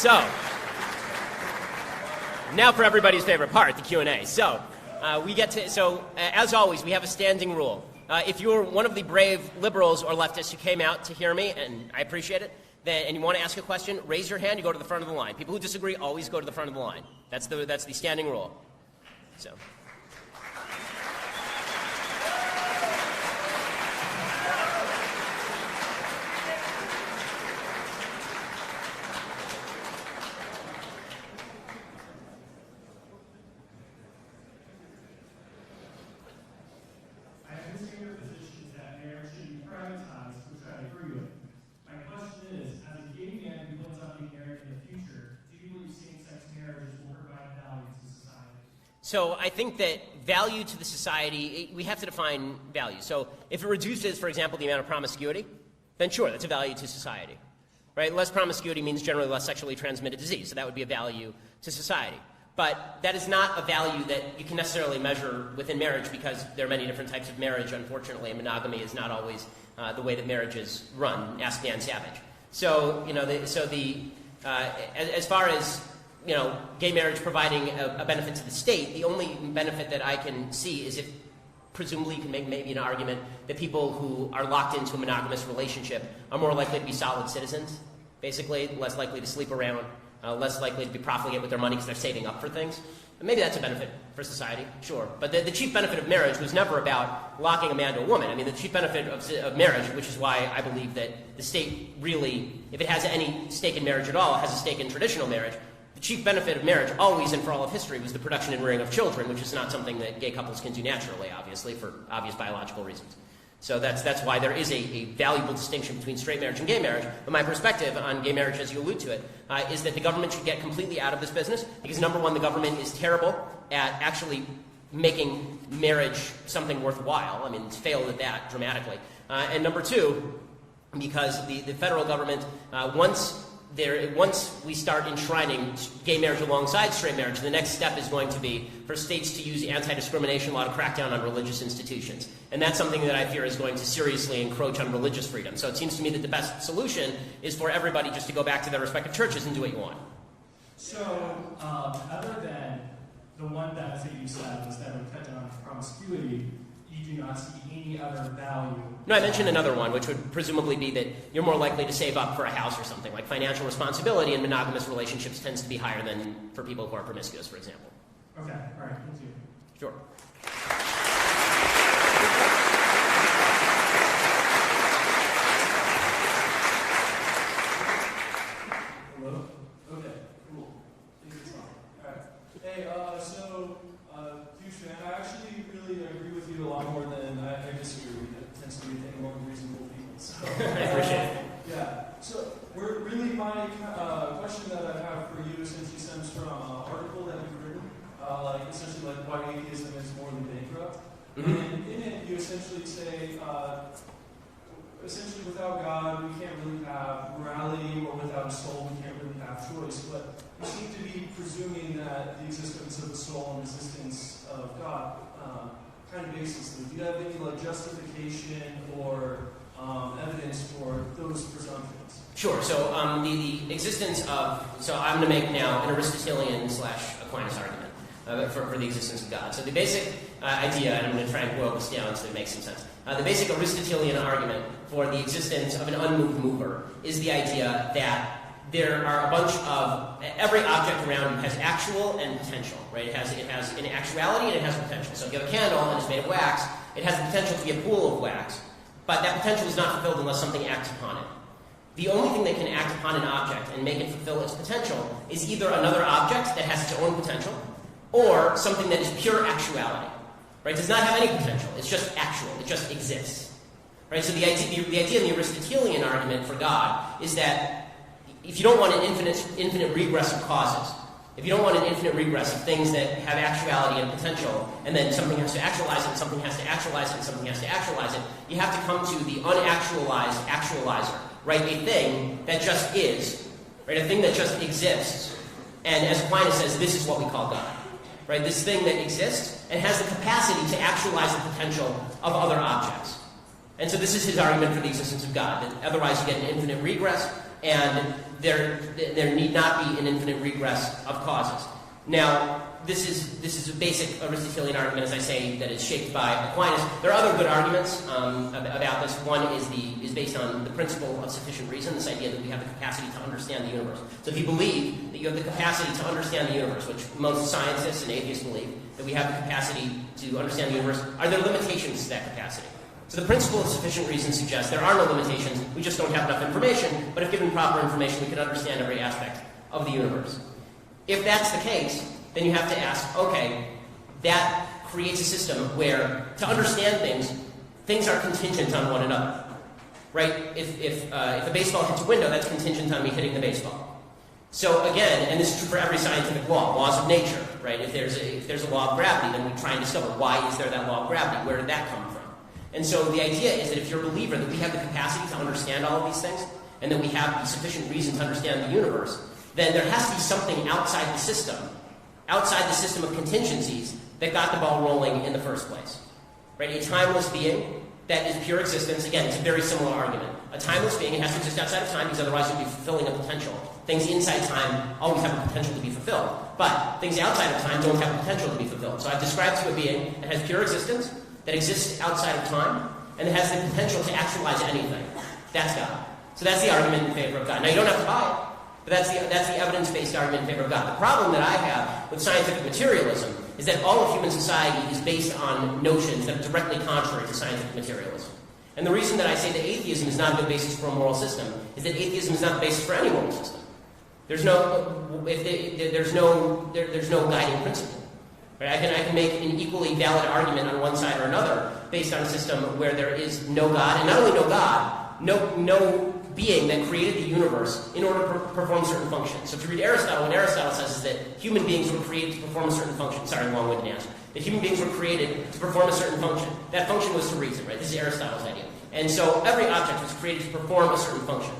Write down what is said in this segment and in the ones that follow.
So, now for everybody's favorite part, the Q&A. So, as always, we have a standing rule. If you're one of the brave liberals or leftists who came out to hear me, and I appreciate it, and you want to ask a question, raise your hand, you go to the front of the line. People who disagree always go to the front of the line. That's the standing rule. So. So I think that value to the society, we have to define value. So if it reduces, for example, the amount of promiscuity, then sure, that's a value to society. Right? Less promiscuity means generally less sexually transmitted disease, so that would be a value to society. But that is not a value that you can necessarily measure within marriage, because there are many different types of marriage, unfortunately, and monogamy is not always the way that marriage is run. Ask Dan Savage. So, as far as gay marriage providing a benefit to the state, the only benefit that I can see is if presumably you can make maybe an argument that people who are locked into a monogamous relationship are more likely to be solid citizens, basically, less likely to sleep around, less likely to be profligate with their money because they're saving up for things. And maybe that's a benefit for society, sure. But the chief benefit of marriage was never about locking a man to a woman. I mean, the chief benefit of marriage, which is why I believe that the state really, if it has any stake in marriage at all, has a stake in traditional marriage. The chief benefit of marriage, always and for all of history, was the production and rearing of children, which is not something that gay couples can do naturally, obviously, for obvious biological reasons. So that's why there is a valuable distinction between straight marriage and gay marriage. But my perspective on gay marriage, as you allude to it, is that the government should get completely out of this business, because number one, the government is terrible at actually making marriage something worthwhile. I mean, it's failed at that dramatically. And number two, because the federal government, once we start enshrining gay marriage alongside straight marriage, the next step is going to be for states to use anti-discrimination law to crack down on religious institutions. And that's something that I fear is going to seriously encroach on religious freedom. So it seems to me that the best solution is for everybody just to go back to their respective churches and do what you want. So, other than the one that you said was that would cut down on promiscuity, you do not see any other value? No, I mentioned another one, which would presumably be that you're more likely to save up for a house or something. Like financial responsibility in monogamous relationships tends to be higher than for people who are promiscuous, for example. Okay, all right, thank you. Sure. Hello? Okay, cool. Thank you, Tom. All right. Hey, Houston, I actually really agree with you a lot more than I disagree with. It tends to be a thing among reasonable people. So, I appreciate it. Yeah. So, my question that I have for you essentially stems from an article that you've written, essentially why atheism is morally bankrupt. Mm-hmm. And in it, you essentially say, essentially without God, we can't really have morality, or without a soul, we can't really have choice. But you seem to be presuming that the existence of the soul and existence of God kind of baselessly. Do you have any justification or evidence for those presumptions? Sure. So the existence of, so I'm going to make now an Aristotelian / Aquinas argument for the existence of God. So the basic idea, and I'm going to try and boil this down so it makes some sense. The basic Aristotelian argument for the existence of an unmoved mover is the idea that there are a bunch of, every object around you has actual and potential, right? It has an actuality and it has potential. So if you have a candle and it's made of wax, it has the potential to be a pool of wax, but that potential is not fulfilled unless something acts upon it. The only thing that can act upon an object and make it fulfill its potential is either another object that has its own potential, or something that is pure actuality, right? It does not have any potential. It's just actual. It just exists, right? So the idea in the Aristotelian argument for God is that if you don't want an infinite regress of causes, if you don't want an infinite regress of things that have actuality and potential, and then something has to actualize it, and something has to actualize it, and something has to actualize it, you have to come to the unactualized actualizer, right? A thing that just is, right? A thing that just exists. And as Aquinas says, this is what we call God, right? This thing that exists and has the capacity to actualize the potential of other objects. And so this is his argument for the existence of God, that otherwise you get an infinite regress, and there need not be an infinite regress of causes. Now, this is a basic Aristotelian argument, as I say, that is shaped by Aquinas. There are other good arguments about this. One is based on the principle of sufficient reason, this idea that we have the capacity to understand the universe. So if you believe that you have the capacity to understand the universe, which most scientists and atheists believe, that we have the capacity to understand the universe, are there limitations to that capacity? So the principle of sufficient reason suggests there are no limitations, we just don't have enough information, but if given proper information, we can understand every aspect of the universe. If that's the case, then you have to ask, okay, that creates a system where, to understand things are contingent on one another, right? If a baseball hits a window, that's contingent on me hitting the baseball. So again, and this is true for every scientific law, laws of nature, right? If there's a law of gravity, then we try and discover why is there that law of gravity? Where did that come from? And so the idea is that if you're a believer that we have the capacity to understand all of these things, and that we have sufficient reason to understand the universe, then there has to be something outside the system of contingencies that got the ball rolling in the first place. Right? A timeless being that is pure existence, again, it's a very similar argument. A timeless being, it has to exist outside of time because otherwise it would be fulfilling a potential. Things inside time always have a potential to be fulfilled. But things outside of time don't have a potential to be fulfilled. So I've described to a being that has pure existence, that exists outside of time, and that has the potential to actualize anything. That's God. So that's the argument in favor of God. Now you don't have to buy it. But that's the evidence-based argument in favor of God. The problem that I have with scientific materialism is that all of human society is based on notions that are directly contrary to scientific materialism. And the reason that I say that atheism is not a good basis for a moral system is that atheism is not the basis for any moral system. There's no guiding principle. Right? I can make an equally valid argument on one side or another based on a system where there is no God, and not only no God, no being that created the universe in order to perform certain functions. So if you read Aristotle, what Aristotle says is that human beings were created to perform a certain function. Sorry, long-winded answer. That human beings were created to perform a certain function. That function was to reason, right? This is Aristotle's idea. And so every object was created to perform a certain function.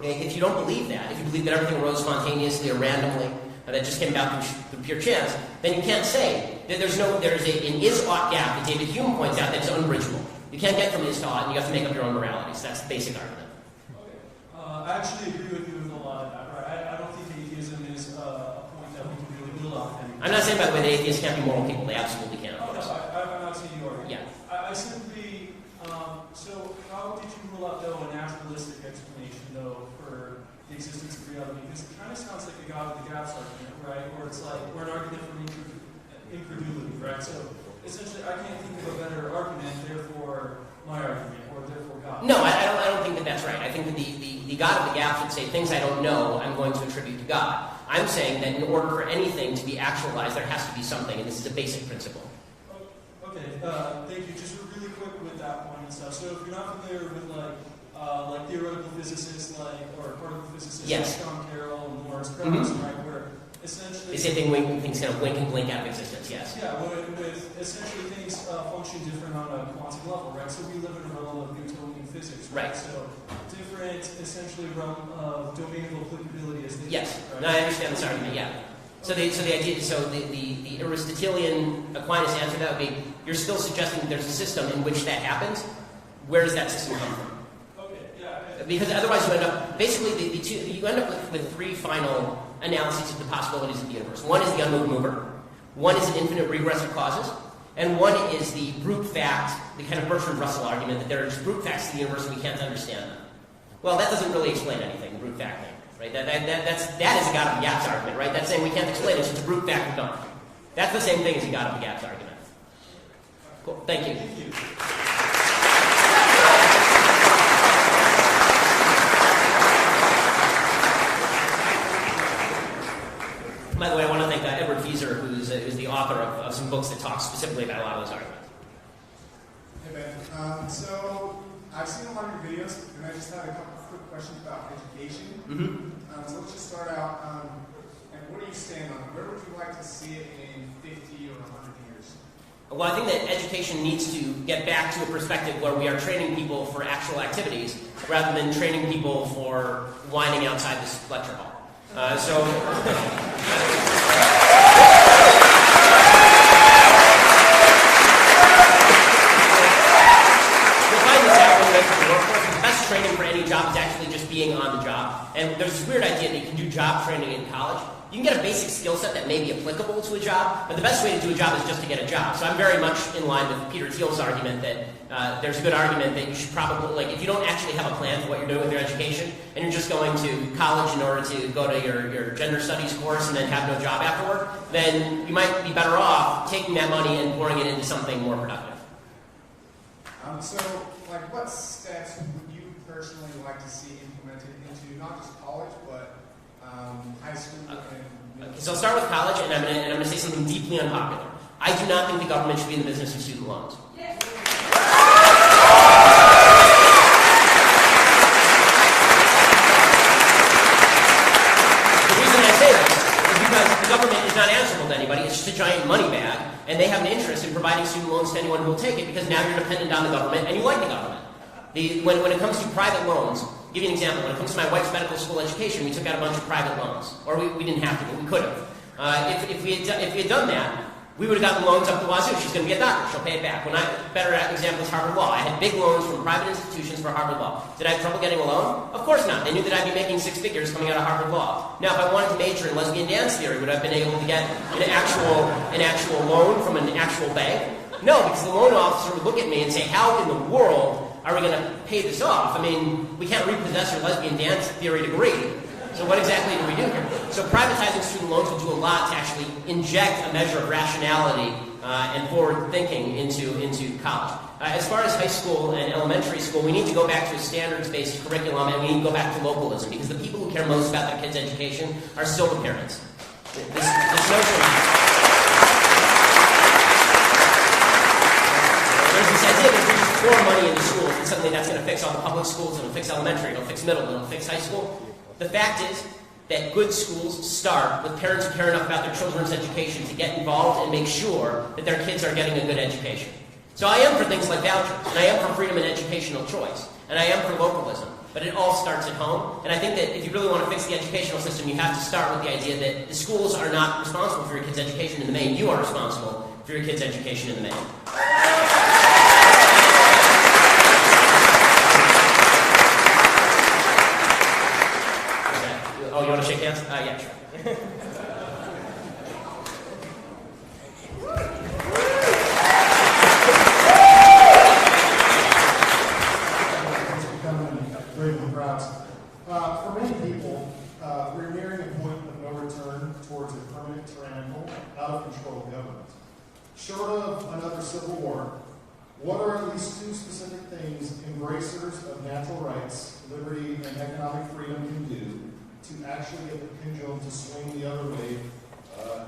Okay? If you don't believe that, if you believe that everything arose spontaneously or randomly, that just came about through pure chance, then you can't say that there's an is-ought gap that David Hume points out that's unbridgeable. You can't get from is to ought, and you have to make up your own moralities. That's the basic argument. I actually agree with you with a lot of that, right? I don't think atheism is a point that we can really build off. I'm not saying, by the way, that atheists can't be moral people. They absolutely can. Oh, no, I'm not saying you are. Yeah. I simply, so how did you rule out, though, a naturalistic explanation, though, for the existence of reality? Because it kind of sounds like a God of the gaps argument, right? Where it's like, we're an argument for incredulity, right? So essentially, I can't think of a better argument, therefore my argument, or therefore God. No, I don't think that that's right. I think that the God of the gaps would say, things I don't know, I'm going to attribute to God. I'm saying that in order for anything to be actualized, there has to be something, and this is a basic principle. Okay, thank you. Just really quick with that point and stuff. So if you're not familiar with like theoretical physicists, or particle physicists, yes, like John Carroll and Lawrence Krauss, right, where essentially they say things kind of wink and blink out of existence. Yes. Yeah, with essentially things function different on a quantum level, right? So we live in a realm of Newtonian physics, right? So different, essentially, realm of domain of applicability as they yes. Right? No, I understand this argument. Yeah. So the Aristotelian Aquinas answer to that would be, you're still suggesting that there's a system in which that happens. Where does that system come from? Okay. Yeah. Because otherwise you end up basically you end up with three final analyses of the possibilities of the universe. One is the unmoved mover. One is an infinite regress of causes. And one is the brute fact, the kind of Bertrand Russell argument that there are just brute facts in the universe and we can't understand them. Well, that doesn't really explain anything, the brute fact thing. Right? That is a God of the gaps argument, right? That's saying we can't explain it, it's just a brute fact we don't. That's the same thing as a God of the gaps argument. Cool. Thank you. Thank you. By the way, I want to thank Edward Fieser, who's the author of some books that talk specifically about a lot of those arguments. Hey, Ben. So I've seen a lot of your videos, and I just had a couple of quick questions about education. Mm-hmm. So let's just start out. And where do you stand on it? Where would you like to see it in 50 or 100 years? Well, I think that education needs to get back to a perspective where we are training people for actual activities rather than training people for whining outside this lecture hall. So you'll find this happening with the workforce. The best training for any job is actually just being on the job. And there's this weird job training in college, you can get a basic skill set that may be applicable to a job, but the best way to do a job is just to get a job. So I'm very much in line with Peter Thiel's argument that there's a good argument that you should probably, like, if you don't actually have a plan for what you're doing with your education, and you're just going to college in order to go to your gender studies course and then have no job afterward, then you might be better off taking that money and pouring it into something more productive. So, like, what steps would you personally like to see implemented into not just college, but high school and... So I'll start with college, and I'm going to say something deeply unpopular. I do not think the government should be in the business of student loans. Yes. The reason I say that is because the government is not answerable to anybody. It's just a giant money bag, and they have an interest in providing student loans to anyone who will take it because now you're dependent on the government and you like the government. When it comes to private loans, I'll give you an example. When it comes to my wife's medical school education, we took out a bunch of private loans. Or we didn't have to, but we could have. If we had done that, we would have gotten loans up the wazoo. She's going to be a doctor. She'll pay it back. Better example is Harvard Law. I had big loans from private institutions for Harvard Law. Did I have trouble getting a loan? Of course not. They knew that I'd be making 6 figures coming out of Harvard Law. Now, if I wanted to major in lesbian dance theory, would I have been able to get an actual loan from an actual bank? No, because the loan officer would look at me and say, how in the world are we going to pay this off? I mean, we can't repossess your lesbian dance theory degree. So what exactly do we do here? So privatizing student loans would do a lot to actually inject a measure of rationality and forward thinking into college. As far as high school and elementary school, we need to go back to a standards-based curriculum, and we need to go back to localism, because the people who care most about their kids' education are still the parents. This notion... There's this idea that if we just pour money into schools, and suddenly that's going to fix all the public schools, it'll fix elementary, it'll fix middle, it'll fix high school. The fact is that good schools start with parents who care enough about their children's education to get involved and make sure that their kids are getting a good education. So I am for things like vouchers, and I am for freedom and educational choice, and I am for localism, but it all starts at home. And I think that if you really want to fix the educational system, you have to start with the idea that the schools are not responsible for your kids' education in the main. You are responsible for your kids' education in the main. Oh, you want to shake hands? Yeah, sure. It's becoming raving crowds. For many people, we're nearing a point of no return towards a permanent, tyrannical, out-of-control government. Short of another civil war, what are at least 2 specific things embracers of natural rights, liberty, and economic freedom can do to actually get the pendulum to swing the other way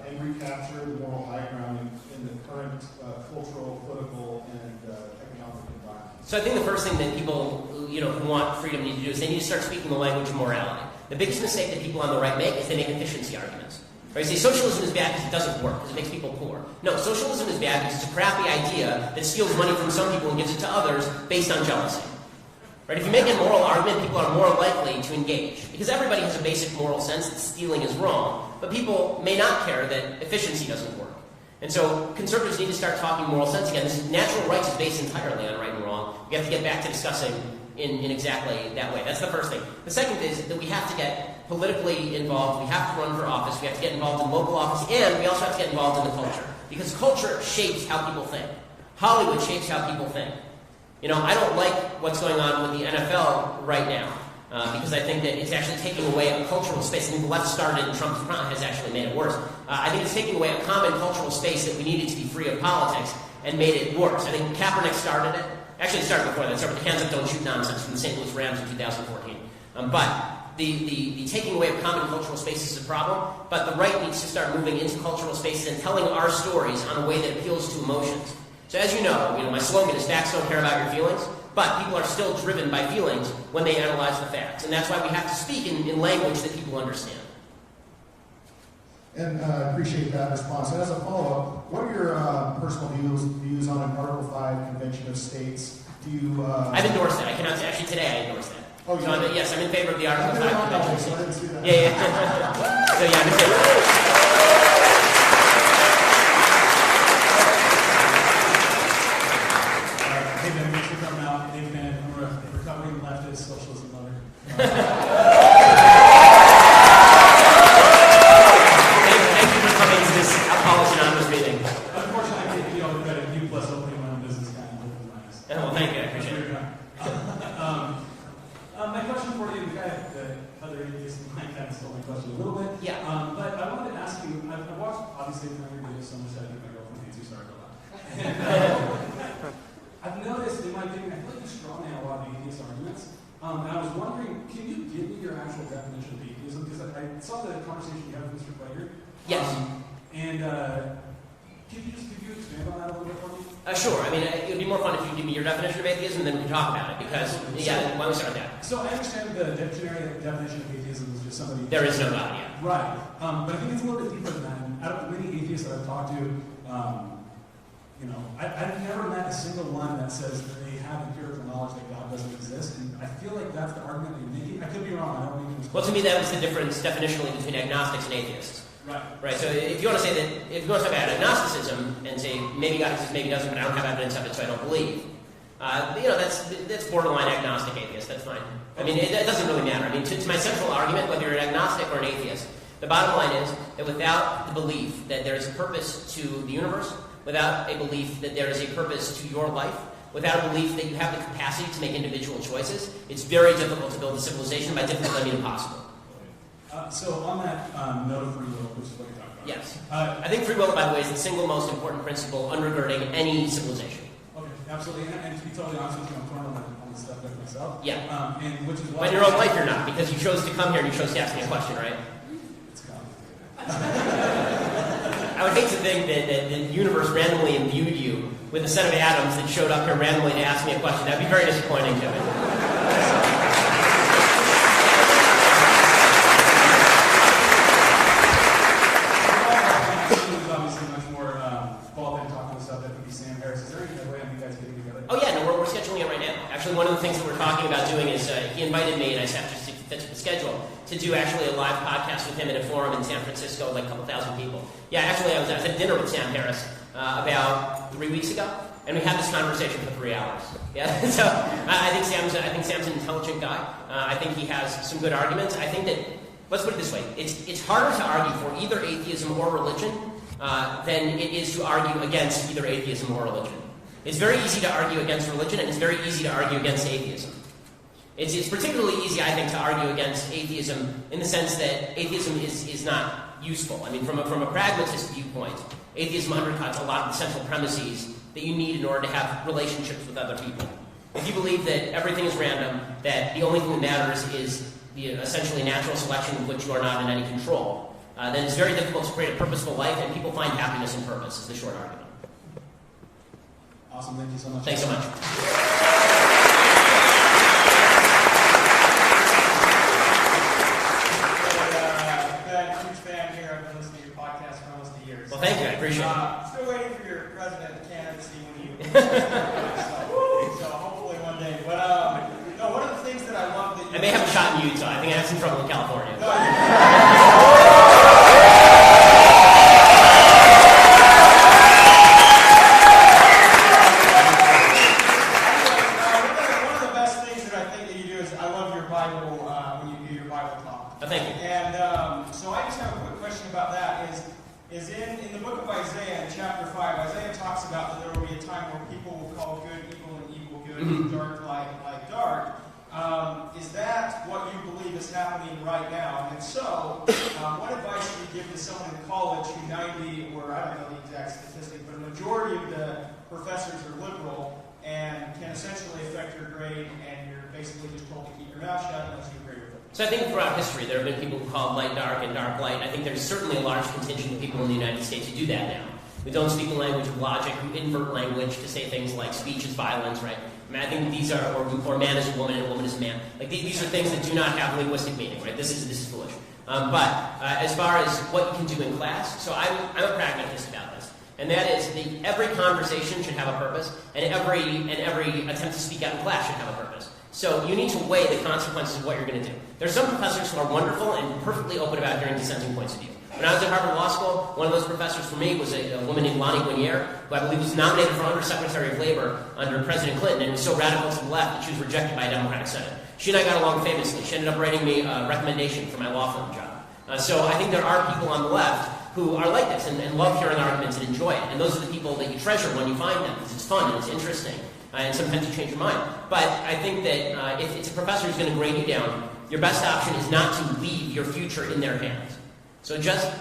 and recapture the moral high ground in the current cultural, political, and economic environment? So I think the first thing that people who want freedom need to do is they need to start speaking the language of morality. The biggest mistake that people on the right make is they make efficiency arguments. Right? They say socialism is bad because it doesn't work, because it makes people poor. No, socialism is bad because it's a crappy idea that steals money from some people and gives it to others based on jealousy. Right? If you make a moral argument, people are more likely to engage. Because everybody has a basic moral sense that stealing is wrong, but people may not care that efficiency doesn't work. And so conservatives need to start talking moral sense again. This natural rights is based entirely on right and wrong. We have to get back to discussing in exactly that way. That's the first thing. The second is that we have to get politically involved. We have to run for office. We have to get involved in local office. And we also have to get involved in the culture. Because culture shapes how people think. Hollywood shapes how people think. I don't like what's going on with the NFL right now because I think that it's actually taking away a cultural space. I think the left started and Trump's front has actually made it worse. I think it's taking away a common cultural space that we needed to be free of politics and made it worse. I think Kaepernick started it. Actually, it started before that. It started with the hands up, don't shoot nonsense from the St. Louis Rams in 2014. But the taking away of common cultural spaces is a problem, but the right needs to start moving into cultural spaces and telling our stories on a way that appeals to emotions. So as you know, my slogan is facts don't care about your feelings, but people are still driven by feelings when they analyze the facts. And that's why we have to speak in language that people understand. And I appreciate that response. And as a follow-up, what are your personal views on an Article 5 Convention of States? Do you... I've endorsed that. I cannot say, actually today I endorsed that. Oh, so yes, I'm in favor of the Article 5 Convention of States. So I didn't see that. Yeah. So yeah, I'm in favor. Recovering leftist socialism lover. question a little bit. Yeah. But I wanted to ask you, I've watched, obviously, a ton of your videos, so much that I think my girlfriend hates you, sorry about that. I've noticed, in my opinion, I feel like you straw man a lot of atheist arguments. And I was wondering, can you give me your actual definition of atheism? Because I saw the conversation you had with Mr. Plager. Yes. And could you expand on that a little bit for me? Sure. I mean, it would be more fun if you give me your definition of atheism, and then we can talk about it. Because, why don't we start with that? So I understand the dictionary definition of atheism is just somebody... There is no God, yeah. Right. But I think it's a little bit deeper than that. And out of the many atheists that I've talked to, I've never met a single one that says that they have empirical knowledge that God doesn't exist. And I feel like that's the argument that you're making. I could be wrong. I don't mean to... Well, to me, that was the difference definitionally between agnostics and atheists. Right. So if you want to say that, if you want to talk about agnosticism and say maybe God exists, maybe doesn't, but I don't have evidence of it, so I don't believe. That's borderline agnostic atheist. That's fine. I mean, it doesn't really matter. I mean, to my central argument, whether you're an agnostic or an atheist, the bottom line is that without the belief that there is a purpose to the universe, without a belief that there is a purpose to your life, without a belief that you have the capacity to make individual choices, it's very difficult to build a civilization. By difficult, I mean impossible. So on that note of free will, which is what you're talking about. Yes. I think free will, by the way, is the single most important principle undergirding any civilization. Okay, absolutely. And to be totally honest with you, I'm torn on this stuff with myself. Yeah. And which is why... But in your own life, you're not, because you chose to come here and you chose to ask me a question, right? It's complicated. I would hate to think that the universe randomly imbued you with a set of atoms that showed up here randomly to ask me a question. That would be very disappointing to me. One of the things that we're talking about doing is he invited me, and I just have to fit to the schedule, to do actually a live podcast with him at a forum in San Francisco, like a couple thousand people. Yeah, actually, I was at dinner with Sam Harris about 3 weeks ago, and we had this conversation for 3 hours. Yeah, so I think Sam's an intelligent guy. I think he has some good arguments. I think that, let's put it this way, it's harder to argue for either atheism or religion than it is to argue against either atheism or religion. It's very easy to argue against religion, and it's very easy to argue against atheism. It's particularly easy, I think, to argue against atheism in the sense that atheism is not useful. I mean, from a pragmatist viewpoint, atheism undercuts a lot of the central premises that you need in order to have relationships with other people. If you believe that everything is random, that the only thing that matters is the essentially natural selection of which you are not in any control, then it's very difficult to create a purposeful life, and people find happiness in purpose, is the short argument. Awesome, thank you so much. Thanks so much. Huge fan here. I've been listening to your podcast for almost a year. Well, thank you. I appreciate it. Still waiting for your president candidacy when you. So hopefully one day. But no, one of the things that I love that you. I may have a shot in Utah. I think I have some trouble in California. No, in the book of Isaiah, in chapter 5, Isaiah talks about that there will be a time where people will call good evil and evil good, and dark light dark. Is that what you believe is happening right now? And if so, what advice would you give to someone in college who 90, or I don't know the exact statistic, but a majority of the professors are liberal and can essentially affect your grade, and you're basically just told to keep your mouth shut unless you agree with it? So I think throughout history there have been people who call light dark and dark light. I think there's certainly a large contingent of people in the United States who do that now. We don't speak the language of logic, who invert language to say things like speech is violence, right? I mean, I think these are, or man is a woman and a woman is a man. Like these are things that do not have linguistic meaning, right? This is foolish. But as far as what you can do in class, so I'm a pragmatist about this, and that is that every conversation should have a purpose, and every attempt to speak out in class should have a purpose. So you need to weigh the consequences of what you're going to do. There are some professors who are wonderful and perfectly open about hearing dissenting points of view. When I was at Harvard Law School, one of those professors for me was a woman named Lonnie Guinier, who I believe was nominated for Undersecretary of Labor under President Clinton, and was so radical to the left that she was rejected by a Democratic Senate. She and I got along famously. She ended up writing me a recommendation for my law firm job. So I think there are people on the left who are like this and love hearing arguments and enjoy it. And those are the people that you treasure when you find them, because it's fun and it's interesting. And sometimes you change your mind. But I think that if it's a professor who's going to grade you down your best option is not to leave your future in their hands. So just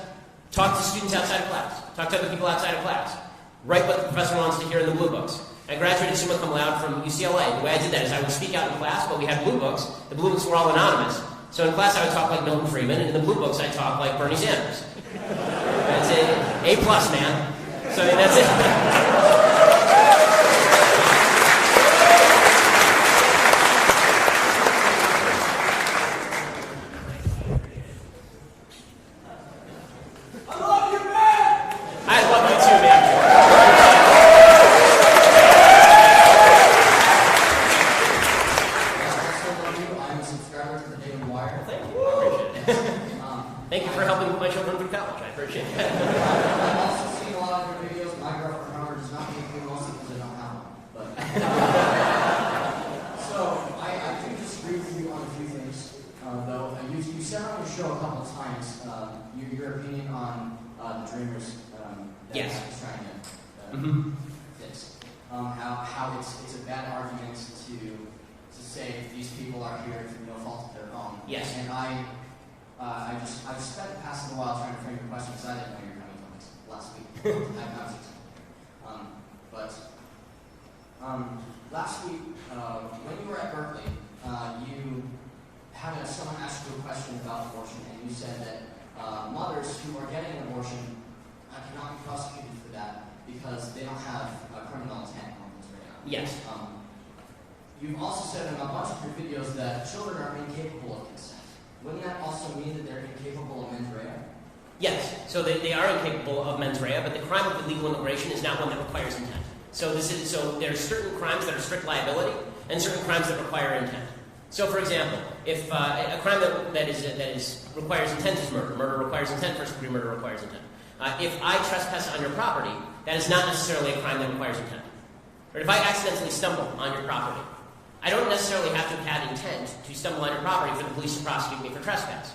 talk to students outside of class. Talk to other people outside of class. Write what the professor wants to hear in the blue books. I graduated summa cum laude from UCLA. The way I did that is I would speak out in class, but we had blue books. The blue books were all anonymous. So in class I would talk like Milton Friedman, and in the blue books I talk like Bernie Sanders. That's it. A+, man. So I mean, that's it. Thank you for helping my children through college. I appreciate it. I've also seen a lot of your videos. My girlfriend, however, does not make me mostly because I don't have one. But so I do disagree with you on a few things, though. You said on your show a couple of times your opinion on the Dreamers. Yes. I was trying to fix. How it's a bad argument to say these people are here through no fault of their own. Yes. And I just spent the past little while trying to frame your question because I didn't know you were coming from this last week. I've not seen last week, when you were at Berkeley, you had someone ask you a question about abortion, and you said that mothers who are getting an abortion cannot be prosecuted for that because they don't have a criminal intent on this right now. Yes. You've also said in a bunch of your videos that children are incapable of consent. Wouldn't that also mean that they're incapable of mens rea? Yes. So they are incapable of mens rea, but the crime of illegal immigration is not one that requires intent. So there are certain crimes that are strict liability and certain crimes that require intent. So, for example, if a crime that requires intent is murder. Murder requires intent. First-degree murder requires intent. If I trespass on your property, that is not necessarily a crime that requires intent. Or if I accidentally stumble on your property, I don't necessarily have to have had intent to stumble on your property for the police to prosecute me for trespass,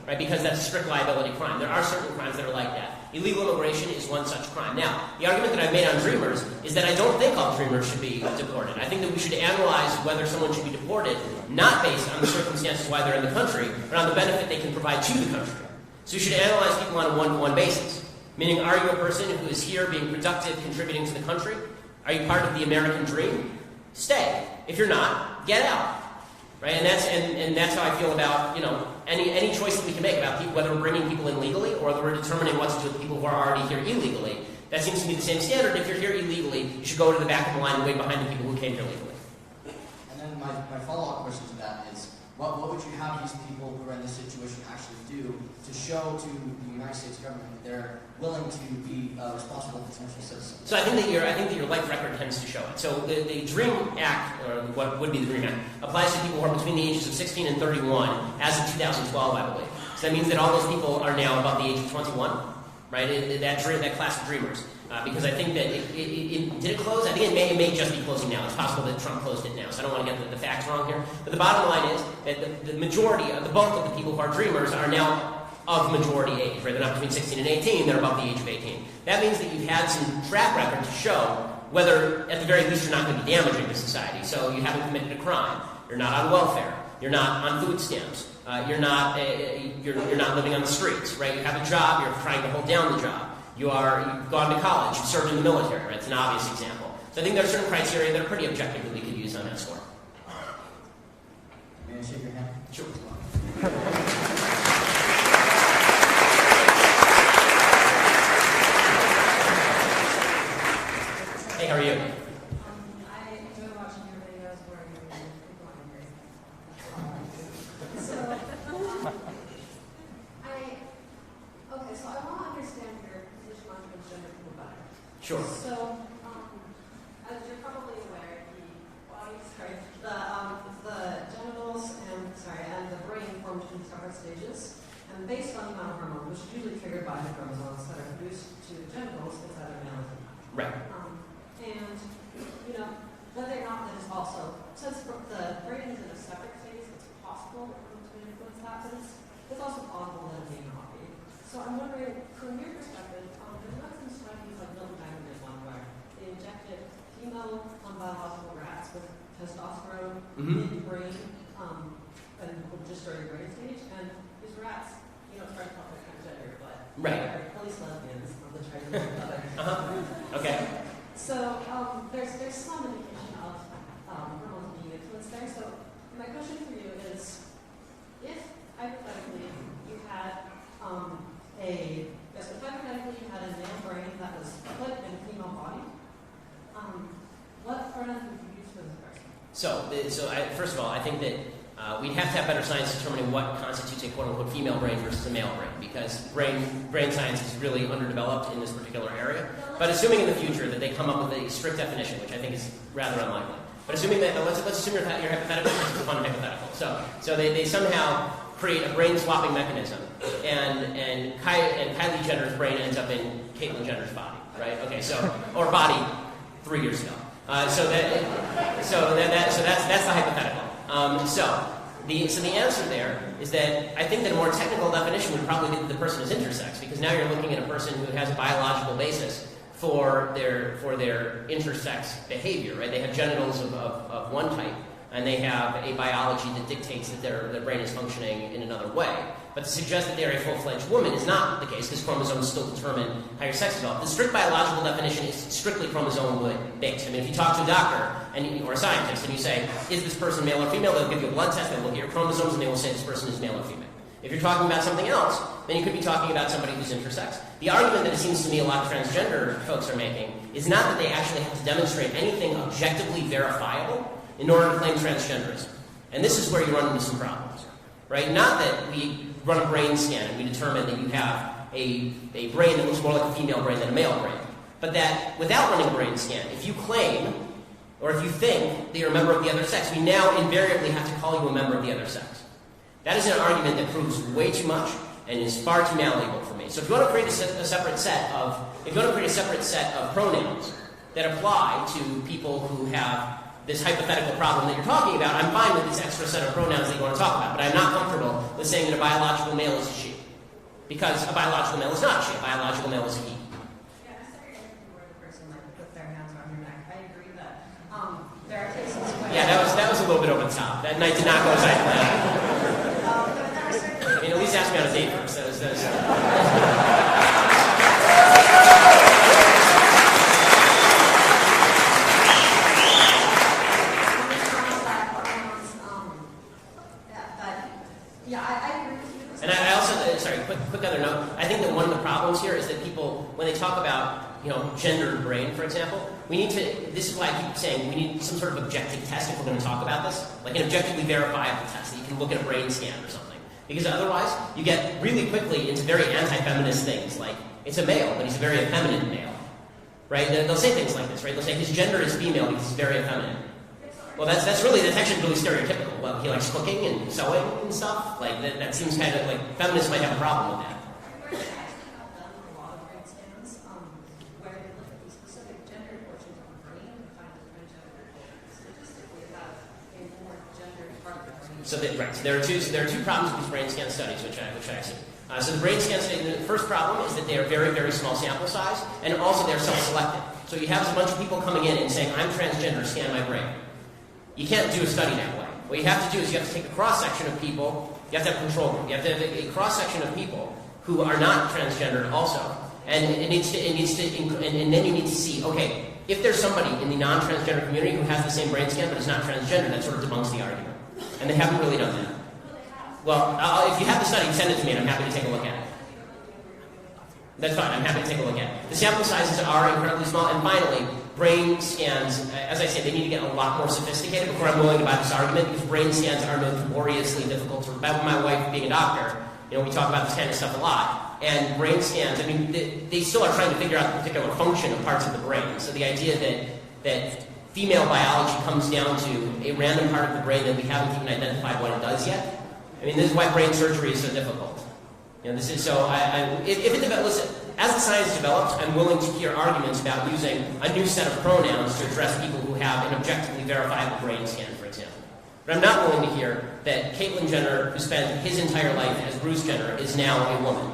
right? Because that's a strict liability crime. There are certain crimes that are like that. Illegal immigration is one such crime. Now, the argument that I've made on Dreamers is that I don't think all Dreamers should be deported. I think that we should analyze whether someone should be deported not based on the circumstances why they're in the country, but on the benefit they can provide to the country. So you should analyze people on a one-to-one basis. Meaning, are you a person who is here being productive, contributing to the country? Are you part of the American dream? Stay. If you're not, get out. Right? And that's how I feel about, any choice that we can make about people, whether we're bringing people in legally or whether we're determining what to do with people who are already here illegally. That seems to be the same standard. If you're here illegally, you should go to the back of the line and way behind the people who came here legally. And then my follow-up question to that is, what would you have these people who are in this situation actually do to show to the United States government that they're willing to be responsible potential citizens? So I think that your life record tends to show it. So the DREAM Act, or what would be the DREAM Act, applies to people who are between the ages of 16 and 31 as of 2012, I believe. So that means that all those people are now about the age of 21, right? That class of dreamers. Because I think that did it close? I think it may just be closing now. It's possible that Trump closed it now, so I don't want to get the facts wrong here. But the bottom line is that the majority, the bulk of the people who are dreamers are now of majority age, right? They're not between 16 and 18, they're above the age of 18. That means that you've had some track record to show whether, at the very least, you're not going to be damaging to society. So you haven't committed a crime, you're not on welfare, you're not on food stamps, you're not living on the streets, right? You have a job, you're trying to hold down the job. You've gone to college, you've served in the military, right? It's an obvious example. So I think there are certain criteria that are pretty objective that we could use on that score. May I shake your hand? Sure. Hey, how are you? I enjoy watching your videos where you people are angry. So, I want to understand your position on transgender people better. Sure. So, as you're probably aware, the genitals and the brain form between separate stages. And based on the amount of hormone, which is usually triggered by the chromosomes that are produced to the genitals, it's either male or female. Right. Whether or not that is also, since the brain is in a separate phase, it's possible to influence that, but it's also possible that it may not be. So I'm wondering, from your perspective, there's not some studies like Milton Diamond did one where they injected female biological rats with testosterone in the brain, and just during brain stage, and these rats, start to talk about transgender, but Right. they're at least lesbians on the transgender other. Okay. So there's some indication of hormones being influenced there. So my question for you is, if hypothetically you had hypothetically you had a male brain that was put in a female body, what pronouns would you use for this person? First of all, I think that we'd have to have better science determining what constitutes a quote-unquote female brain versus a male brain, because brain science is really underdeveloped in this particular area. But assuming in the future that they come up with a strict definition, which I think is rather unlikely. But assuming that, let's assume your hypothetical, which is a fun hypothetical. So they somehow create a brain swapping mechanism, and Kylie Jenner's brain ends up in Caitlyn Jenner's body, right? Okay, or body 3 years ago. That's the hypothetical. So the answer there is that I think that a more technical definition would probably be that the person is intersex, because now you're looking at a person who has a biological basis for their intersex behavior, right? They have genitals of one type, and they have a biology that dictates that their brain is functioning in another way. But to suggest that they're a full-fledged woman is not the case, because chromosomes still determine how your sex develops. The strict biological definition is strictly chromosome-based. I mean, if you talk to a doctor or a scientist and you say, is this person male or female, they'll give you a blood test, they'll look at your chromosomes, and they will say this person is male or female. If you're talking about something else, then you could be talking about somebody who's intersex. The argument that it seems to me a lot of transgender folks are making is not that they actually have to demonstrate anything objectively verifiable in order to claim transgenderism. And this is where you run into some problems, right? Not that we run a brain scan and we determine that you have a brain that looks more like a female brain than a male brain, but that without running a brain scan, if you claim or if you think that you're a member of the other sex, we now invariably have to call you a member of the other sex. That is an argument that proves way too much and is far too malleable for me. So if you want to create a separate set of pronouns that apply to people who have this hypothetical problem that you're talking about, I'm fine with this extra set of pronouns that you want to talk about, but I'm not comfortable with saying that a biological male is a she. Because a biological male is not a she, a biological male is a he. Yeah, I'm sorry where the person might put their hands around your neck. I agree that there are cases where... Yeah, that was a little bit over the top. That night did not go as I planned. I mean, at least ask me on a date first. And I also, quick other note, I think that one of the problems here is that people, when they talk about, gendered brain, for example, this is why I keep saying we need some sort of objective test if we're going to talk about this, like an objectively verifiable test that you can look at a brain scan or something. Because otherwise, you get really quickly into very anti-feminist things, like, it's a male, but he's a very effeminate male, right? They'll say things like this, right? They'll say his gender is female because he's very effeminate. Well, that's actually really stereotypical. Well, he likes cooking and sewing and stuff. Like, that seems kind of like feminists might have a problem with that. We've actually not done a lot of brain scans where they look at the specific gender portions of the brain and find the transgender. Statistically, have a more gendered part of the brain. So there are two problems with these brain scan studies, which I've seen. So the brain scan study, the first problem is that they are very, very small sample size, and also they're self-selected. So you have a bunch of people coming in and saying, I'm transgender, scan my brain. You can't do a study that way. What you have to do is you have to take a cross-section of people. You have to have a control group. You have to have a cross-section of people who are not transgendered also. And then you need to see, okay, if there's somebody in the non-transgender community who has the same brain scan but is not transgender, that sort of debunks the argument. And they haven't really done that. Well, if you have the study, send it to me and I'm happy to take a look at it. That's fine, I'm happy to take a look at it. The sample sizes are incredibly small. And finally, brain scans, as I said, they need to get a lot more sophisticated before I'm willing to buy this argument, because brain scans are notoriously difficult to remember. My wife being a doctor, we talk about this kind of stuff a lot. And brain scans, I mean, they still are trying to figure out the particular function of parts of the brain. So the idea that female biology comes down to a random part of the brain that we haven't even identified what it does yet. I mean, this is why brain surgery is so difficult. This is so. Listen, as the science develops, I'm willing to hear arguments about using a new set of pronouns to address people who have an objectively verifiable brain scan, for example. But I'm not willing to hear that Caitlyn Jenner, who spent his entire life as Bruce Jenner, is now a woman,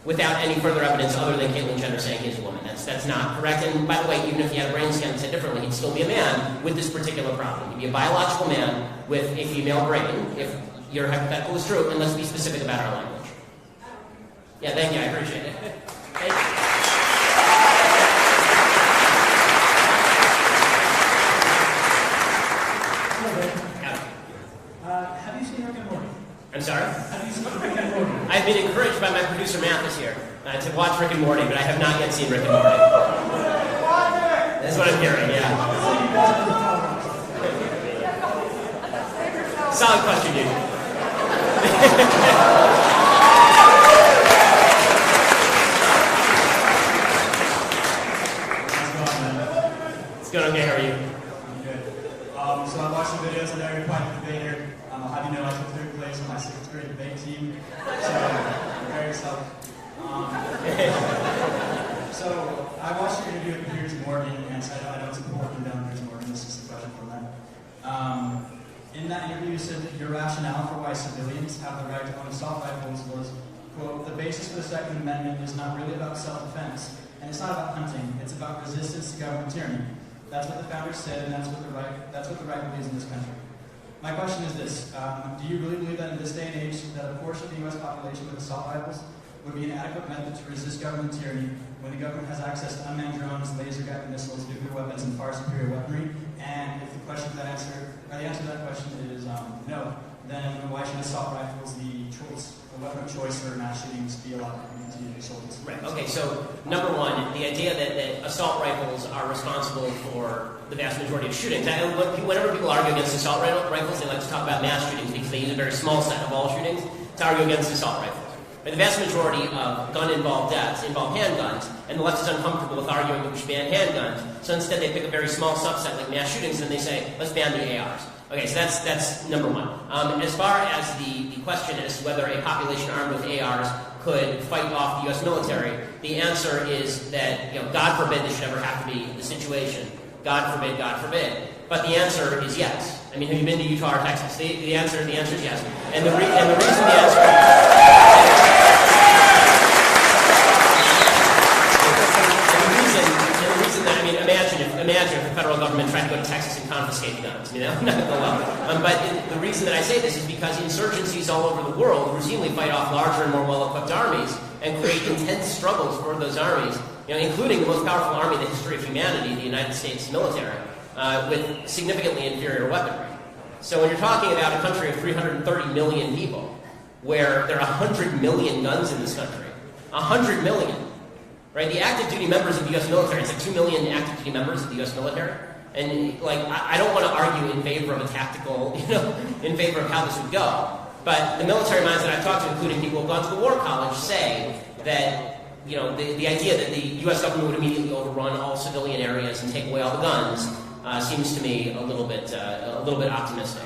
without any further evidence other than Caitlyn Jenner saying he's a woman. That's not correct. And by the way, even if he had a brain scan that said differently, he'd still be a man with this particular problem. He'd be a biological man with a female brain if your hypothetical is true, and let's be specific about our language. Yeah, thank you. I appreciate it. Thank you. Have you seen Rick and Morty? I'm sorry? Have you seen Rick and Morty? I've been encouraged by my producer Mathis here to watch Rick and Morty, but I have not yet seen Rick and Morty. That's what I'm hearing, yeah. Solid question, dude. It's going okay, how are you? I'm good. So I watched the videos of every point debater. How do you know I took third place on my 6th grade debate team? So, prepare yourself. So, I watched your interview with Piers Morgan, and so I don't support him down Piers Morgan. This is a question for them. In that interview, you said that your rationale for why civilians have the right to own assault rifles was, quote, the basis for the Second Amendment is not really about self-defense, and it's not about hunting, it's about resistance to government tyranny. That's what the founders said, and that's what the right believes in this country. My question is this, do you really believe that in this day and age that a portion of the U.S. population with assault rifles would be an adequate method to resist government tyranny when the government has access to unmanned drones, laser-guided missiles, nuclear weapons, and far superior weaponry? And if the answer to that question is no, then why should assault rifles, the weapon of choice for mass shootings, be allowed to continue to be sold? Right, okay, so number one, the idea that assault rifles are responsible for the vast majority of shootings. Whenever people argue against assault rifles, they like to talk about mass shootings because they use a very small set of all shootings to argue against assault rifles. But the vast majority of gun-involved deaths involve handguns, and the left is uncomfortable with arguing that we should ban handguns, so instead they pick a very small subset like mass shootings and they say, let's ban the ARs. Okay, so that's number one. As far as the question as to whether a population armed with ARs could fight off the U.S. military, the answer is that, God forbid this should ever have to be the situation. God forbid, God forbid. But the answer is yes. I mean, have you been to Utah or Texas? The answer is yes. And the reason the answer imagine if the federal government tried to go to Texas and confiscate guns. Not going to go well. But the reason that I say this is because insurgencies all over the world routinely fight off larger and more well-equipped armies and create intense struggles for those armies, including the most powerful army in the history of humanity, the United States military, with significantly inferior weaponry. So when you're talking about a country of 330 million people, where there are 100 million guns in this country, 100 million, right? The active duty members of the U.S. military, it's like 2 million active duty members of the U.S. military. And I don't want to argue in favor of a tactical, in favor of how this would go. But the military minds that I've talked to, including people who have gone to the War College, say that, the idea that the U.S. government would immediately overrun all civilian areas and take away all the guns seems to me a little bit optimistic.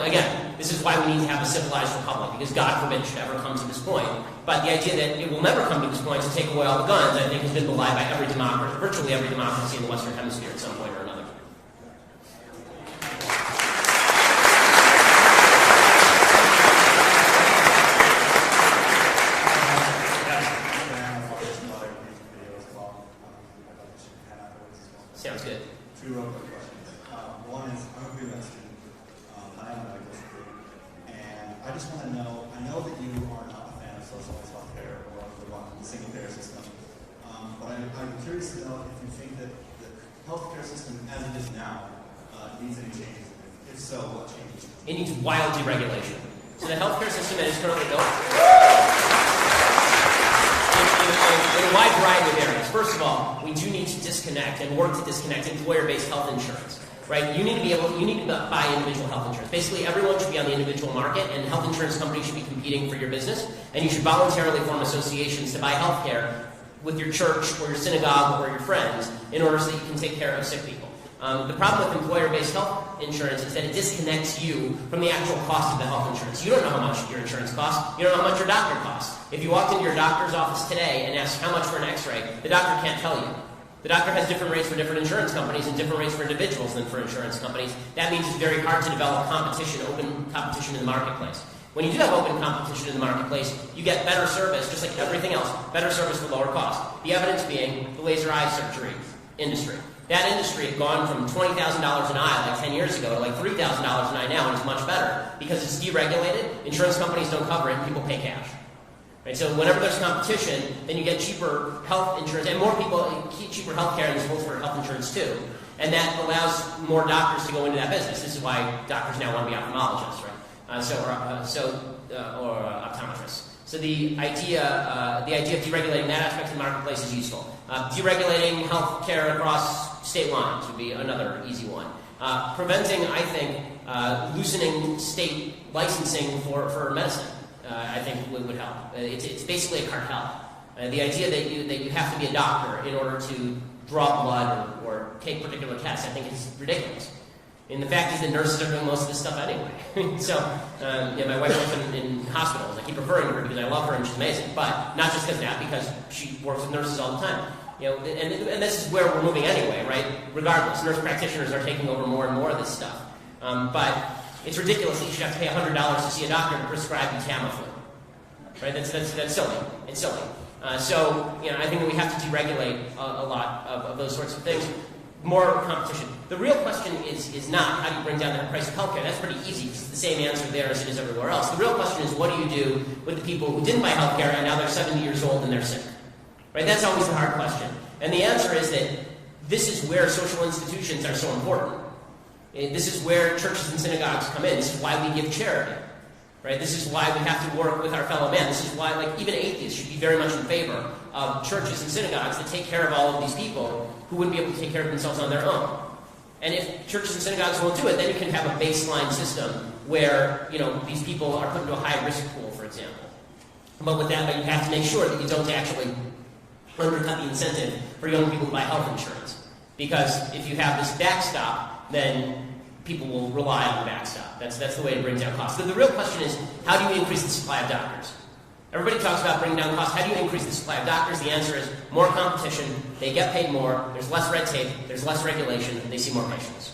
Again, this is why we need to have a civilized republic, because God forbid it should ever come to this point. But the idea that it will never come to this point to take away all the guns, I think, has been belied by every democracy, virtually every democracy in the Western Hemisphere at some point or another. Sounds good. Two real quick questions. One is, I'm a pre-med student. I am a medical student. And I just want to know, I know that you are not a fan of socialized healthcare or the single-payer system. But I'm curious to know if you think that the healthcare system as it is now needs any changes. If so, what changes? It needs wild deregulation. So the healthcare system that is currently built in a wide variety of areas. First of all, we do need to disconnect and work to disconnect employer-based health insurance. Right? You need to buy individual health insurance. Basically, everyone should be on the individual market, and health insurance companies should be competing for your business, and you should voluntarily form associations to buy health care with your church or your synagogue or your friends in order so that you can take care of sick people. The problem with employer-based health insurance is that it disconnects you from the actual cost of the health insurance. You don't know how much your insurance costs. You don't know how much your doctor costs. If you walked into your doctor's office today and asked how much for an x-ray, the doctor can't tell you. The doctor has different rates for different insurance companies and different rates for individuals than for insurance companies. That means it's very hard to develop competition, open competition in the marketplace. When you do have open competition in the marketplace, you get better service, just like everything else, better service for lower cost. The evidence being the laser eye surgery industry. That industry had gone from $20,000 an eye like 10 years ago to like $3,000 an eye now, and it's much better because it's deregulated. Insurance companies don't cover it, and people pay cash. Right? So whenever there's competition, then you get cheaper health insurance, and more people keep cheaper health care, and this holds for health insurance too. And that allows more doctors to go into that business. This is why doctors now want to be ophthalmologists, right? Or optometrists. So the idea of deregulating that aspect of the marketplace is useful. Deregulating health care across state lines would be another easy one. Preventing, I think, loosening state licensing for medicine, I think would help. It's basically a cartel. The idea that you have to be a doctor in order to draw blood or take particular tests, I think is ridiculous. And the fact is that nurses are doing most of this stuff anyway. So, my wife works in hospitals. I keep referring to her because I love her and she's amazing. But not just because of that, because she works with nurses all the time. And this is where we're moving anyway, right? Regardless, nurse practitioners are taking over more and more of this stuff. But it's ridiculous that you should have to pay $100 to see a doctor to prescribe you Tamiflu. Right? That's silly. It's silly. I think that we have to deregulate a lot of those sorts of things. More competition. The real question is not how do you bring down the price of healthcare. That's pretty easy because it's the same answer there as it is everywhere else. The real question is what do you do with the people who didn't buy healthcare and now they're 70 years old and they're sick? Right? That's always the hard question. And the answer is that this is where social institutions are so important. This is where churches and synagogues come in. This is why we give charity. Right? This is why we have to work with our fellow man. This is why, even atheists should be very much in favor of churches and synagogues that take care of all of these people who wouldn't be able to take care of themselves on their own. And if churches and synagogues won't do it, then you can have a baseline system where, these people are put into a high-risk pool, for example. But with that, you have to make sure that you don't actually undercut the incentive for young people to buy health insurance. Because if you have this backstop, then people will rely on the backstop. That's the way to bring down costs. The real question is, how do you increase the supply of doctors? Everybody talks about bringing down costs. How do you increase the supply of doctors? The answer is more competition. They get paid more. There's less red tape. There's less regulation. They see more patients.